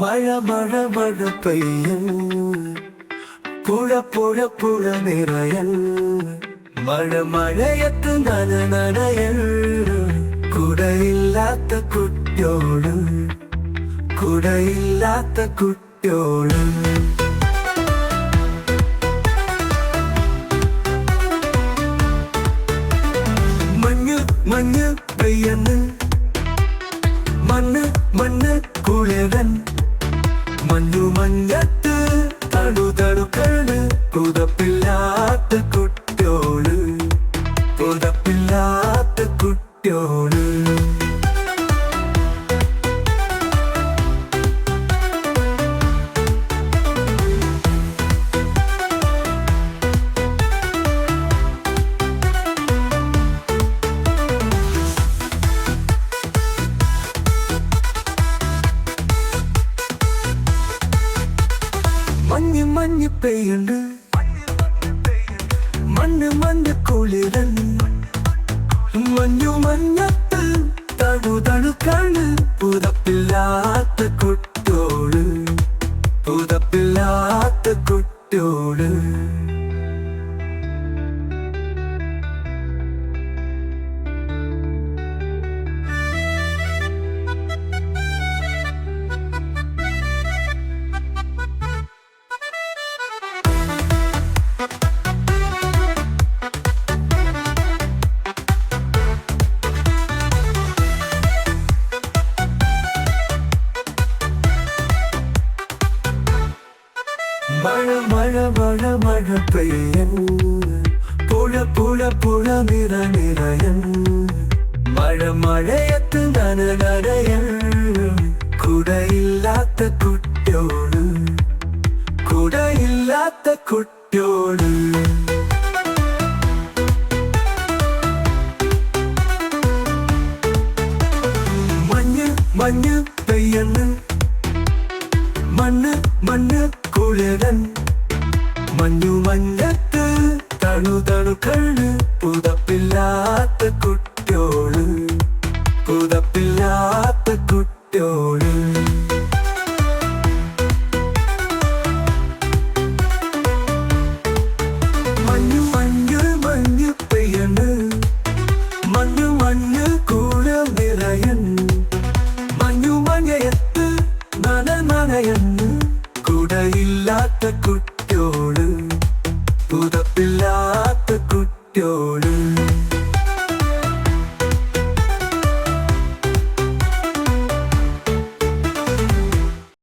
മഴ മഴ മഴ പെയ്യൽ പുഴ പുഴ പുഴ നിറയൽ മഴ മഴയത്ത് നനയൽ കുടയില്ലാത്ത കുട്ടിയോട് കുടയില്ലാത്ത കുട്ടിയോട് മഞ്ഞ് മഞ്ഞ് പെയ്യന്ന് മണ്ണ് മണ്ണ് കുളിരൻ മഞ്ഞു മഞ്ഞത്ത് തടുതടുക്കള് പുതപ്പില്ലാത്ത കുട്ടിയോട് പുതപ്പില്ലാത്ത കുട്ടിയോട് മഞ്ഞ് മഞ്ഞ് പെയ്യുണ്ട് മണ്ണ് മഞ്ഞ് കുളിരൻ മഞ്ഞു മഞ്ഞത്ത് തടുതടുക്കാണ് പുതപ്പില്ലാത്ത കുട്ടിയോട് പുതപ്പില്ലാത്ത കുട്ടിയോട് മഴ മഴ മഴ മഴ പെയ്യൻ പുഴ പുഴ പുഴ നിറയൻ മഴ മഴയത്ത് നനയൽ കുടയില്ലാത്ത കുട്ടിയോട് കുടയില്ലാത്ത കുട്ടിയോട് മഞ്ഞ് മഞ്ഞ് പെയ്യന്ന് മണ്ണ് മണ്ണ് കുളിരൻ മഞ്ഞു മഞ്ഞത്ത് തടുതടുക്കള് പുതപ്പില്ലാത്ത കുട്ടിയോട് പുതപ്പില്ലാത്ത കുട്ടിയോട് മഞ്ഞു മഞ്ഞ് മഞ്ഞ് പെയ്യണ് മഞ്ഞു മഞ്ഞ് കുളിർ നിറയൻ മഞ്ഞു മഞ്ഞയത്ത് നനയന്ന് കുടയില്ലാത്ത കുട്ടിയോട് പുതപ്പില്ലാത്ത